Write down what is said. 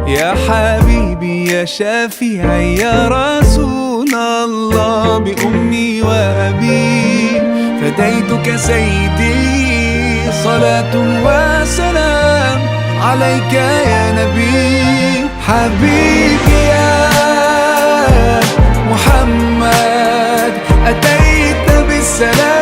يا حبيبي يا شفيعي يا رسول الله، بأمي وأبي فديتك سيدي، صلاة وسلام عليك يا نبي. حبيبي يا محمد أتيت بالسلام،